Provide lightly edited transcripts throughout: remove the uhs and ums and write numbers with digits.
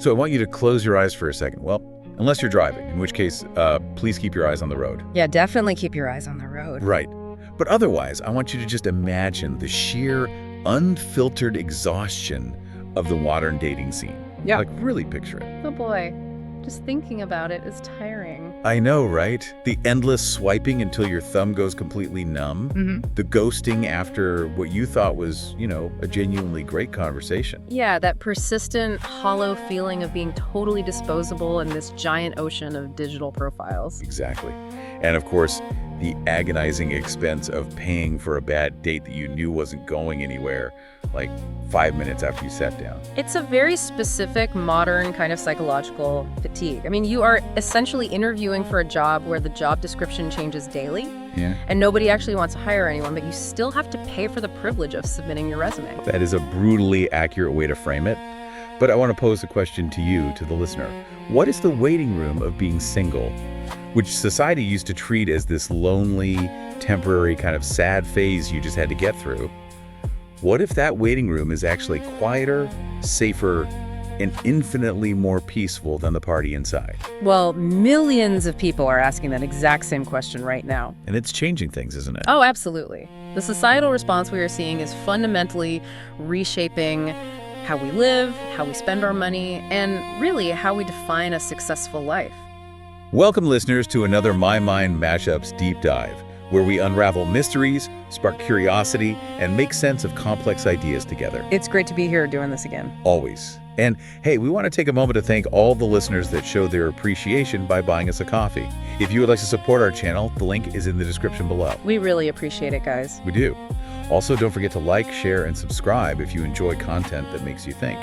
So I want you to close your eyes for a second. Well, unless you're driving, in which case, please keep your eyes on the road. Yeah, definitely keep your eyes on the road. Right. But otherwise, I want you to just imagine the sheer, unfiltered exhaustion of the modern dating scene. Yeah. Like, really picture it. Oh boy, just thinking about it is tiring. I know, right? The endless swiping until your thumb goes completely numb. Mm-hmm. The ghosting after what you thought was, a genuinely great conversation. Yeah, that persistent, hollow feeling of being totally disposable in this giant ocean of digital profiles. Exactly. And of course, the agonizing expense of paying for a bad date that you knew wasn't going anywhere, like 5 minutes after you sat down. It's a very specific, modern kind of psychological fatigue. I mean, you are essentially interviewing for a job where the job description changes daily, Yeah. and nobody actually wants to hire anyone, but you still have to pay for the privilege of submitting your resume. That is a brutally accurate way to frame it. But I want to pose a question to you, to the listener. What is the waiting room of being single, which society used to treat as this lonely, temporary kind of sad phase you just had to get through? What if that waiting room is actually quieter, safer, and infinitely more peaceful than the party inside? Well, millions of people are asking that exact same question right now. And it's changing things, isn't it? Oh, absolutely. The societal response we are seeing is fundamentally reshaping how we live, how we spend our money, and really how we define a successful life. Welcome, listeners, to another My Mind MashUps deep dive, where we unravel mysteries, spark curiosity, and make sense of complex ideas together. It's great to be here doing this again. Always. And hey, we want to take a moment to thank all the listeners that show their appreciation by buying us a coffee. If you would like to support our channel, the link is in the description below. We really appreciate it, guys. We do. Also, don't forget to like, share, and subscribe if you enjoy content that makes you think.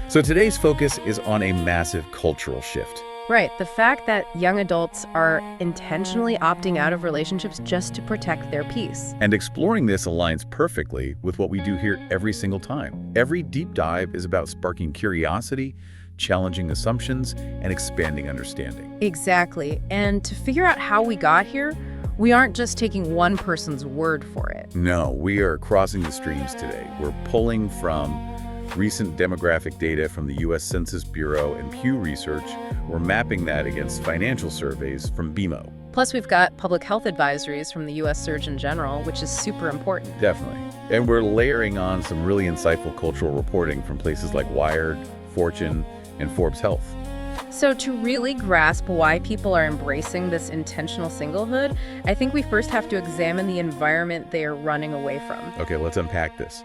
So today's focus is on a massive cultural shift. Right, the fact that young adults are intentionally opting out of relationships just to protect their peace. And exploring this aligns perfectly with what we do here every single time. Every deep dive is about sparking curiosity, challenging assumptions, and expanding understanding. Exactly, and to figure out how we got here, we aren't just taking one person's word for it. No, we are crossing the streams today. We're pulling from recent demographic data from the U.S. Census Bureau and Pew Research. We're mapping that against financial surveys from BMO. Plus, we've got public health advisories from the U.S. Surgeon General, which is super important. Definitely. And we're layering on some really insightful cultural reporting from places like Wired, Fortune, and Forbes Health. So to really grasp why people are embracing this intentional singlehood, I think we first have to examine the environment they are running away from. Okay, let's unpack this.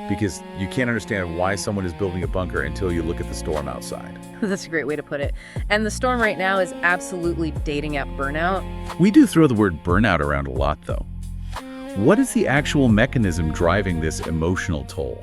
Because you can't understand why someone is building a bunker until you look at the storm outside. That's a great way to put it. And the storm right now is absolutely dating app burnout. We do throw the word burnout around a lot, though. What is the actual mechanism driving this emotional toll?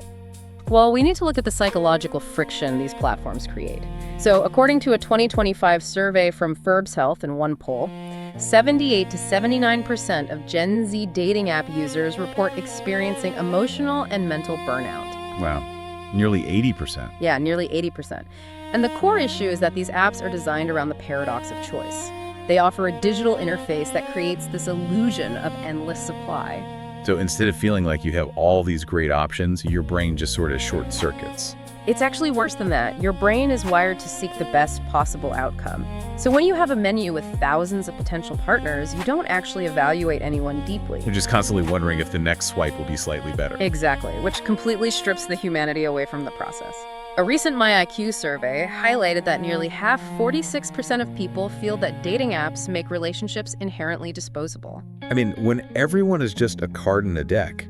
Well, we need to look at the psychological friction these platforms create. So according to a 2025 survey from Forbes Health in one poll, 78 to 79% of Gen Z dating app users report experiencing emotional and mental burnout. Wow, nearly 80%. Yeah, nearly 80%. And the core issue is that these apps are designed around the paradox of choice. They offer a digital interface that creates this illusion of endless supply. So instead of feeling like you have all these great options, your brain just sort of short circuits. It's actually worse than that. Your brain is wired to seek the best possible outcome. So when you have a menu with thousands of potential partners, you don't actually evaluate anyone deeply. You're just constantly wondering if the next swipe will be slightly better. Exactly, which completely strips the humanity away from the process. A recent MyIQ survey highlighted that nearly half, 46% of people feel that dating apps make relationships inherently disposable. I mean, when everyone is just a card in a deck,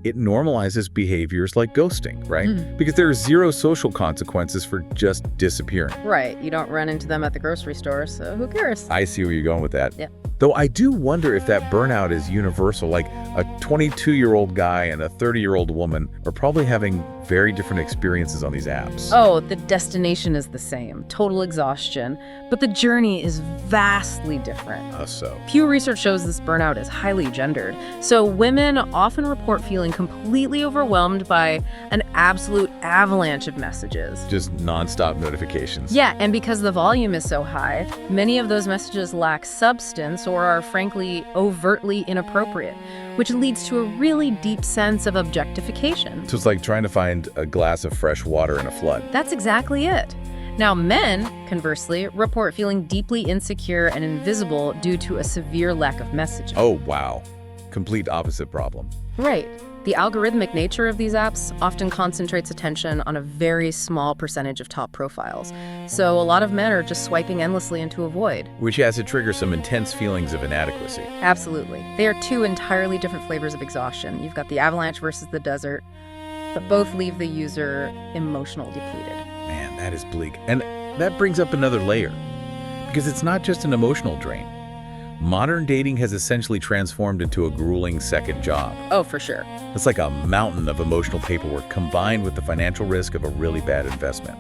it normalizes behaviors like ghosting, right? Because there are zero social consequences for just disappearing. Right, you don't run into them at the grocery store, so who cares? I see where you're going with that. Yeah. Though I do wonder if that burnout is universal, like a 22-year-old guy and a 30-year-old woman are probably having very different experiences on these apps. Oh, the destination is the same, total exhaustion, but the journey is vastly different. So. Pew Research shows this burnout is highly gendered. So women often report feeling completely overwhelmed by an absolute avalanche of messages. Just nonstop notifications. Yeah, and because the volume is so high, many of those messages lack substance or are frankly overtly inappropriate, which leads to a really deep sense of objectification. So it's like trying to find a glass of fresh water in a flood. That's exactly it. Now, men, conversely, report feeling deeply insecure and invisible due to a severe lack of messaging. Oh, wow. Complete opposite problem. Right. The algorithmic nature of these apps often concentrates attention on a very small percentage of top profiles. So a lot of men are just swiping endlessly into a void. Which has to trigger some intense feelings of inadequacy. Absolutely. They are two entirely different flavors of exhaustion. You've got the avalanche versus the desert, but both leave the user emotionally depleted. Man, that is bleak. And that brings up another layer. Because it's not just an emotional drain. Modern dating has essentially transformed into a grueling second job. Oh, for sure. It's like a mountain of emotional paperwork combined with the financial risk of a really bad investment.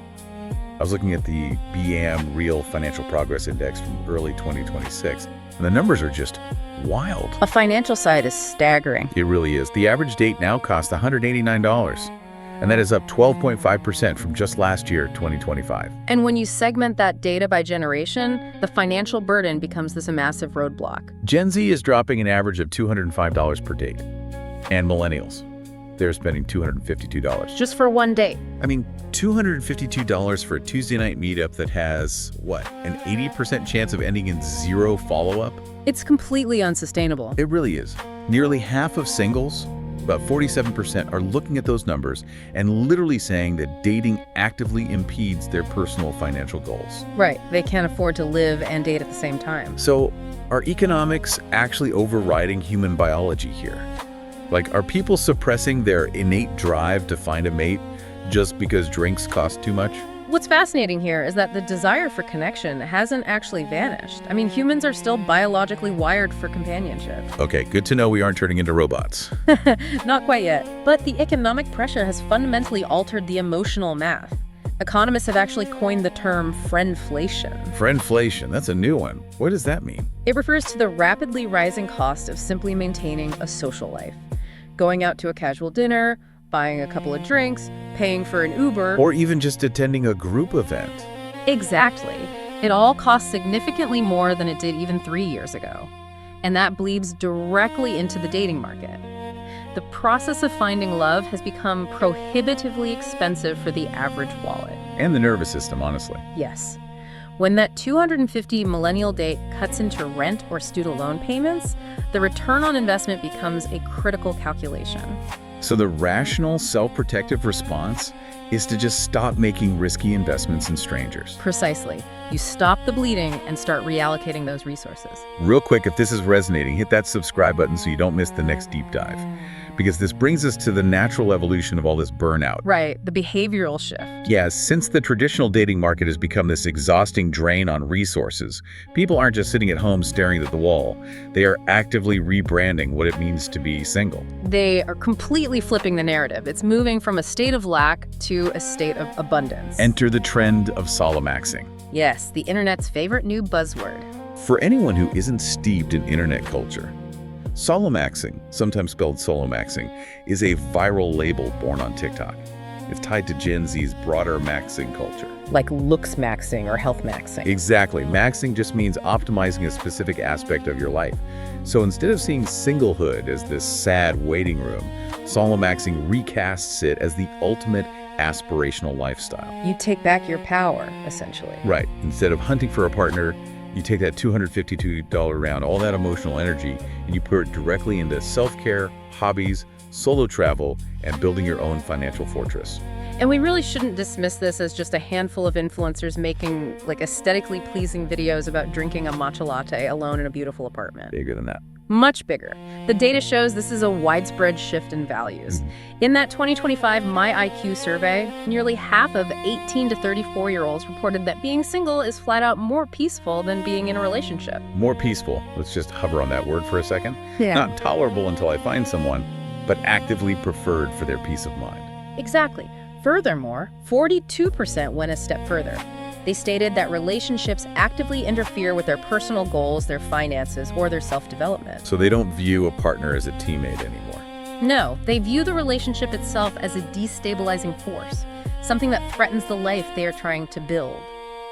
I was looking at the BAM Real Financial Progress Index from early 2026, and the numbers are just wild. A financial side is staggering. It really is. The average date now costs $189, and that is up 12.5% from just last year, 2025. And when you segment that data by generation, the financial burden becomes this massive roadblock. Gen Z is dropping an average of $205 per date, and millennials, they're spending $252. Just for one date. I mean, $252 for a Tuesday night meetup that has, what, an 80% chance of ending in zero follow-up? It's completely unsustainable. It really is. Nearly half of singles, about 47%, are looking at those numbers and literally saying that dating actively impedes their personal financial goals. Right. They can't afford to live and date at the same time. So, are economics actually overriding human biology here? Like, are people suppressing their innate drive to find a mate just because drinks cost too much? What's fascinating here is that the desire for connection hasn't actually vanished. I mean, humans are still biologically wired for companionship. Okay, good to know we aren't turning into robots. Not quite yet. But the economic pressure has fundamentally altered the emotional math. Economists have actually coined the term friendflation. Friendflation, that's a new one. What does that mean? It refers to the rapidly rising cost of simply maintaining a social life. Going out to a casual dinner, buying a couple of drinks, paying for an Uber, or even just attending a group event. Exactly. It all costs significantly more than it did even 3 years ago. And that bleeds directly into the dating market. The process of finding love has become prohibitively expensive for the average wallet. And the nervous system, honestly. Yes. When that $250 millennial date cuts into rent or student loan payments, the return on investment becomes a critical calculation. So the rational, self-protective response is to just stop making risky investments in strangers. Precisely. You stop the bleeding and start reallocating those resources. Real quick, if this is resonating, hit that subscribe button so you don't miss the next deep dive. Because this brings us to the natural evolution of all this burnout. Right, the behavioral shift. Yeah, since the traditional dating market has become this exhausting drain on resources, people aren't just sitting at home staring at the wall. They are actively rebranding what it means to be single. They are completely flipping the narrative. It's moving from a state of lack to a state of abundance. Enter the trend of SoloMaxxing. Yes, the internet's favorite new buzzword. For anyone who isn't steeped in internet culture, SoloMaxxing, sometimes spelled SoloMaxxing, is a viral label born on TikTok. It's tied to Gen Z's broader maxing culture. Like looks maxing or health maxing. Exactly. Maxing just means optimizing a specific aspect of your life. So instead of seeing singlehood as this sad waiting room, SoloMaxxing recasts it as the ultimate aspirational lifestyle. You take back your power, essentially. Right. Instead of hunting for a partner, you take that $252 round, all that emotional energy, and you put it directly into self-care, hobbies, solo travel, and building your own financial fortress. And we really shouldn't dismiss this as just a handful of influencers making like aesthetically pleasing videos about drinking a matcha latte alone in a beautiful apartment. Bigger than that. Much bigger. The data shows this is a widespread shift in values. In that 2025 My IQ survey, nearly half of 18 to 34-year-olds reported that being single is flat out more peaceful than being in a relationship. More peaceful. Let's just hover on that word for a second. Yeah. Not tolerable until I find someone, but actively preferred for their peace of mind. Exactly. Furthermore, 42% went a step further. They stated that relationships actively interfere with their personal goals, their finances, or their self-development. So they don't view a partner as a teammate anymore. No, they view the relationship itself as a destabilizing force, something that threatens the life they are trying to build.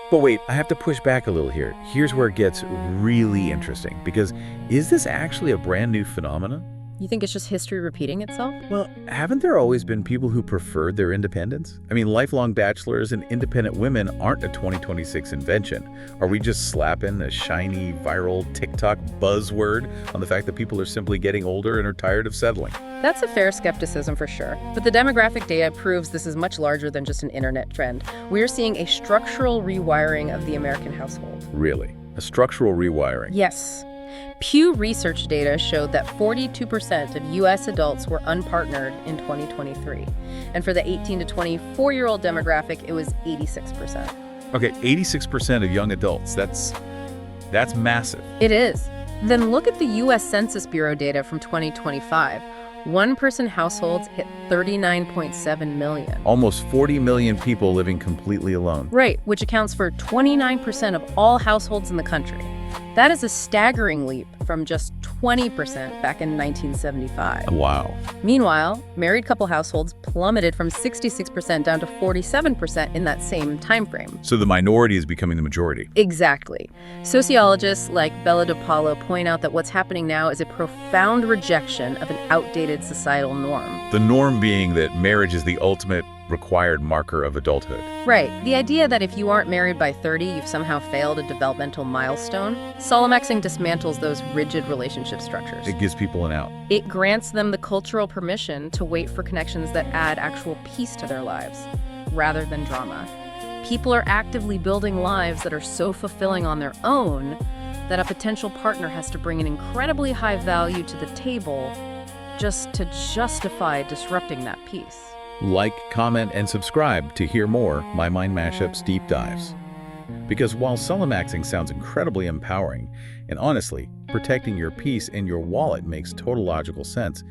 But wait, I have to push back a little here. Here's where it gets really interesting, because is this actually a brand new phenomenon? You think it's just history repeating itself? Well, haven't there always been people who preferred their independence? I mean, lifelong bachelors and independent women aren't a 2026 invention. Are we just slapping a shiny, viral TikTok buzzword on the fact that people are simply getting older and are tired of settling? That's a fair skepticism for sure. But the demographic data proves this is much larger than just an internet trend. We're seeing a structural rewiring of the American household. Really? A structural rewiring? Yes. Pew Research data showed that 42% of U.S. adults were unpartnered in 2023. And for the 18 to 24-year-old demographic, it was 86%. Okay, 86% of young adults. That's massive. It is. Then look at the U.S. Census Bureau data from 2025. One-person households hit 39.7 million. Almost 40 million people living completely alone. Right, which accounts for 29% of all households in the country. That is a staggering leap from just 20% back in 1975. Wow. Meanwhile, married couple households plummeted from 66% down to 47% in that same time frame. So the minority is becoming the majority. Exactly. Sociologists like Bella DiPaolo point out that what's happening now is a profound rejection of an outdated societal norm. The norm being that marriage is the ultimate required marker of adulthood. Right. The idea that if you aren't married by 30, you've somehow failed a developmental milestone. SoloMaxxing dismantles those rigid relationship structures. It gives people an out. It grants them the cultural permission to wait for connections that add actual peace to their lives, rather than drama. People are actively building lives that are so fulfilling on their own that a potential partner has to bring an incredibly high value to the table just to justify disrupting that peace. Like, comment, and subscribe to hear more My Mind MashUps deep dives. Because while SoloMaxxing sounds incredibly empowering, and honestly, protecting your peace and your wallet makes total logical sense,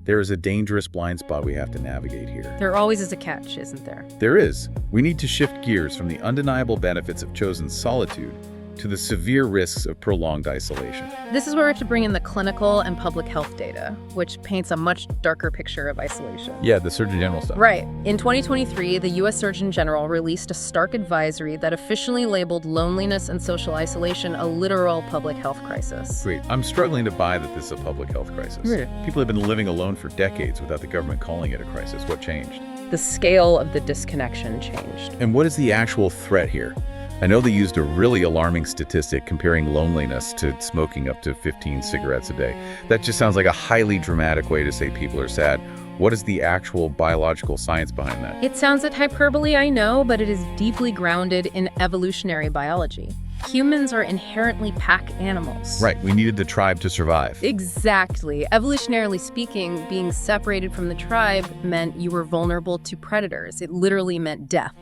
there is a dangerous blind spot we have to navigate here. There always is a catch, isn't there? There is. We need to shift gears from the undeniable benefits of chosen solitude to the severe risks of prolonged isolation. This is where we have to bring in the clinical and public health data, which paints a much darker picture of isolation. Yeah, the Surgeon General stuff. Right. In 2023, the U.S. Surgeon General released a stark advisory that officially labeled loneliness and social isolation a literal public health crisis. Wait, I'm struggling to buy that this is a public health crisis. Really? People have been living alone for decades without the government calling it a crisis. What changed? The scale of the disconnection changed. And what is the actual threat here? I know they used a really alarming statistic comparing loneliness to smoking up to 15 cigarettes a day. That just sounds like a highly dramatic way to say people are sad. What is the actual biological science behind that? It sounds like hyperbole, I know, but it is deeply grounded in evolutionary biology. Humans are inherently pack animals. Right, we needed the tribe to survive. Exactly. Evolutionarily speaking, being separated from the tribe meant you were vulnerable to predators. It literally meant death.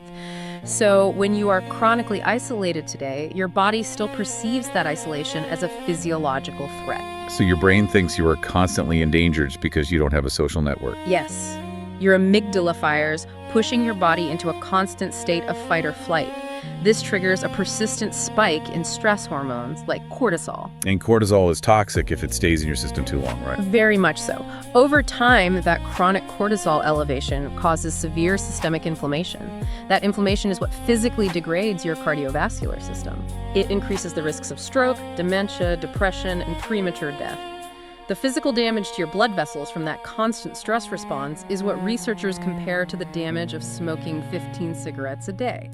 So when you are chronically isolated today, your body still perceives that isolation as a physiological threat. So your brain thinks you are constantly endangered because you don't have a social network. Yes. Your amygdala fires, pushing your body into a constant state of fight or flight. This triggers a persistent spike in stress hormones like cortisol. And cortisol is toxic if it stays in your system too long, right? Very much so. Over time, that chronic cortisol elevation causes severe systemic inflammation. That inflammation is what physically degrades your cardiovascular system. It increases the risks of stroke, dementia, depression, and premature death. The physical damage to your blood vessels from that constant stress response is what researchers compare to the damage of smoking 15 cigarettes a day.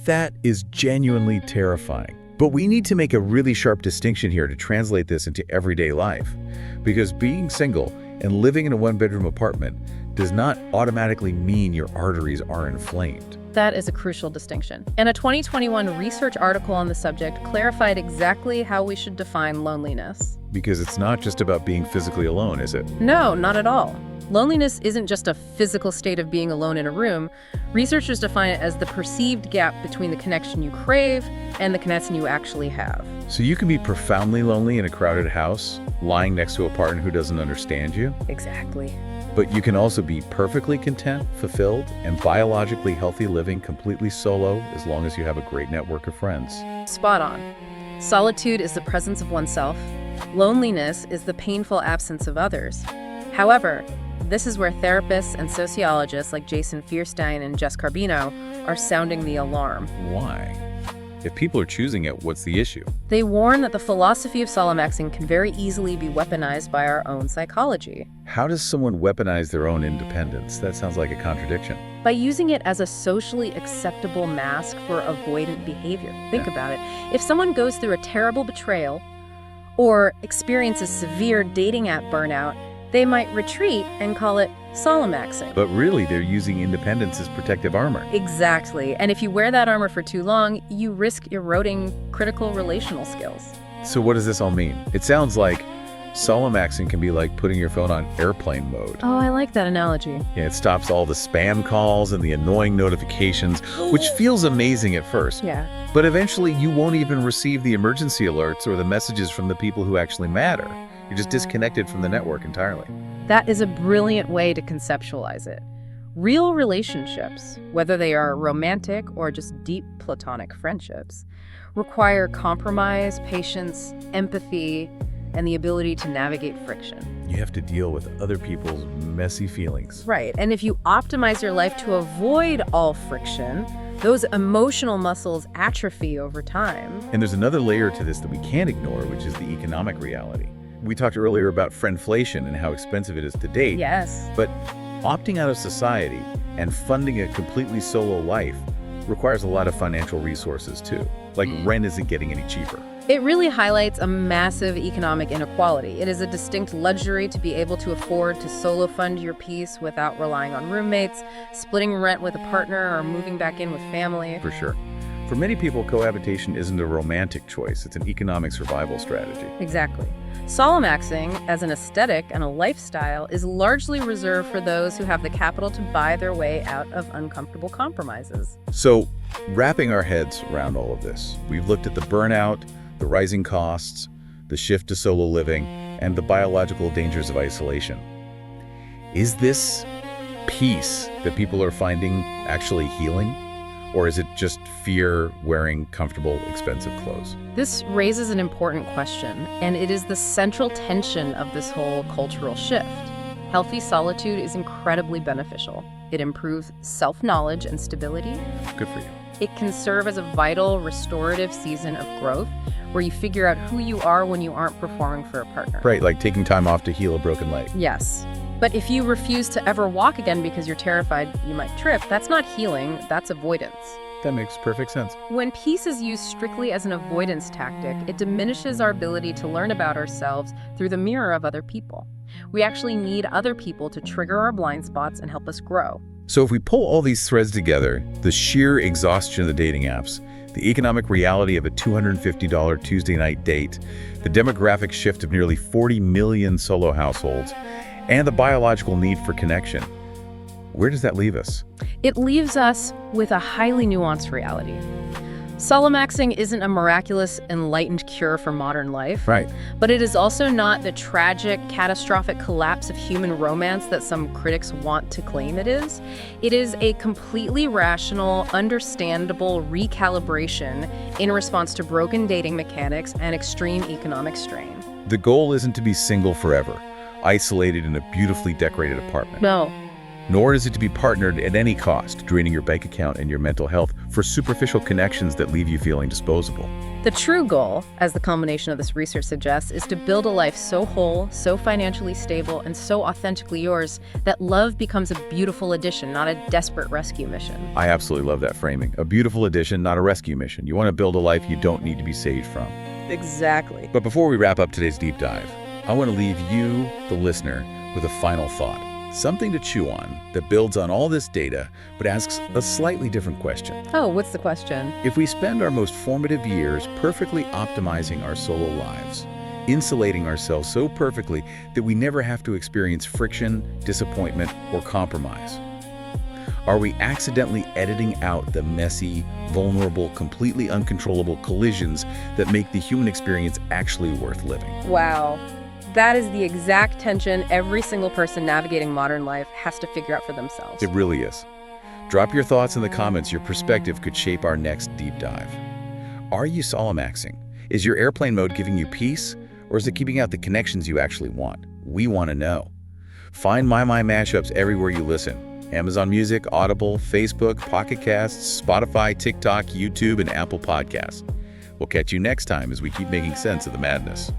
That is genuinely terrifying. But we need to make a really sharp distinction here to translate this into everyday life. Because being single and living in a one-bedroom apartment does not automatically mean your arteries are inflamed. That is a crucial distinction. And a 2021 research article on the subject clarified exactly how we should define loneliness. Because it's not just about being physically alone, is it? No, not at all. Loneliness isn't just a physical state of being alone in a room. Researchers define it as the perceived gap between the connection you crave and the connection you actually have. So you can be profoundly lonely in a crowded house, lying next to a partner who doesn't understand you. Exactly. But you can also be perfectly content, fulfilled, and biologically healthy living completely solo as long as you have a great network of friends. Spot on. Solitude is the presence of oneself. Loneliness is the painful absence of others. However, this is where therapists and sociologists like Jason Fierstein and Jess Carbino are sounding the alarm. Why? If people are choosing it, what's the issue? They warn that the philosophy of SoloMaxxing can very easily be weaponized by our own psychology. How does someone weaponize their own independence? That sounds like a contradiction. By using it as a socially acceptable mask for avoidant behavior. Think about it. If someone goes through a terrible betrayal or experiences severe dating app burnout, they might retreat and call it SoloMaxxing. But really, they're using independence as protective armor. Exactly. And if you wear that armor for too long, you risk eroding critical relational skills. So what does this all mean? It sounds like SoloMaxxing can be like putting your phone on airplane mode. Oh, I like that analogy. Yeah, it stops all the spam calls and the annoying notifications, which feels amazing at first. Yeah. But eventually, you won't even receive the emergency alerts or the messages from the people who actually matter. You're just disconnected from the network entirely. That is a brilliant way to conceptualize it. Real relationships, whether they are romantic or just deep platonic friendships, require compromise, patience, empathy, and the ability to navigate friction. You have to deal with other people's messy feelings. Right, and if you optimize your life to avoid all friction, those emotional muscles atrophy over time. And there's another layer to this that we can't ignore, which is the economic reality. We talked earlier about friendflation and how expensive it is to date. Yes. But opting out of society and funding a completely solo life requires a lot of financial resources too. Like rent isn't getting any cheaper. It really highlights a massive economic inequality. It is a distinct luxury to be able to afford to solo fund your peace without relying on roommates, splitting rent with a partner, or moving back in with family. For sure. For many people, cohabitation isn't a romantic choice. It's an economic survival strategy. Exactly. SoloMaxxing, as an aesthetic and a lifestyle, is largely reserved for those who have the capital to buy their way out of uncomfortable compromises. So, wrapping our heads around all of this, we've looked at the burnout, the rising costs, the shift to solo living, and the biological dangers of isolation. Is this peace that people are finding actually healing? Or is it just fear wearing comfortable, expensive clothes? This raises an important question, and it is the central tension of this whole cultural shift. Healthy solitude is incredibly beneficial. It improves self-knowledge and stability. Good for you. It can serve as a vital, restorative season of growth where you figure out who you are when you aren't performing for a partner. Right, like taking time off to heal a broken leg. Yes. But if you refuse to ever walk again because you're terrified you might trip, that's not healing, that's avoidance. That makes perfect sense. When peace is used strictly as an avoidance tactic, it diminishes our ability to learn about ourselves through the mirror of other people. We actually need other people to trigger our blind spots and help us grow. So if we pull all these threads together, the sheer exhaustion of the dating apps, the economic reality of a $250 Tuesday night date, the demographic shift of nearly 40 million solo households, and the biological need for connection, where does that leave us? It leaves us with a highly nuanced reality. SoloMaxxing isn't a miraculous, enlightened cure for modern life. Right. But it is also not the tragic, catastrophic collapse of human romance that some critics want to claim it is. It is a completely rational, understandable recalibration in response to broken dating mechanics and extreme economic strain. The goal isn't to be single forever, isolated in a beautifully decorated apartment. No. Nor is it to be partnered at any cost, draining your bank account and your mental health for superficial connections that leave you feeling disposable. The true goal, as the culmination of this research suggests, is to build a life so whole, so financially stable, and so authentically yours that love becomes a beautiful addition, not a desperate rescue mission. I absolutely love that framing. A beautiful addition, not a rescue mission. You want to build a life you don't need to be saved from. Exactly. But before we wrap up today's deep dive, I want to leave you, the listener, with a final thought. Something to chew on that builds on all this data, but asks a slightly different question. Oh, what's the question? If we spend our most formative years perfectly optimizing our solo lives, insulating ourselves so perfectly that we never have to experience friction, disappointment, or compromise, are we accidentally editing out the messy, vulnerable, completely uncontrollable collisions that make the human experience actually worth living? Wow. That is the exact tension every single person navigating modern life has to figure out for themselves. It really is. Drop your thoughts in the comments. Your perspective could shape our next deep dive. Are you SoloMaxxing? Is your airplane mode giving you peace, or is it keeping out the connections you actually want? We want to know. Find Mi Mind MashUps everywhere you listen. Amazon Music, Audible, Facebook, Pocket Casts, Spotify, TikTok, YouTube, and Apple Podcasts. We'll catch you next time as we keep making sense of the madness.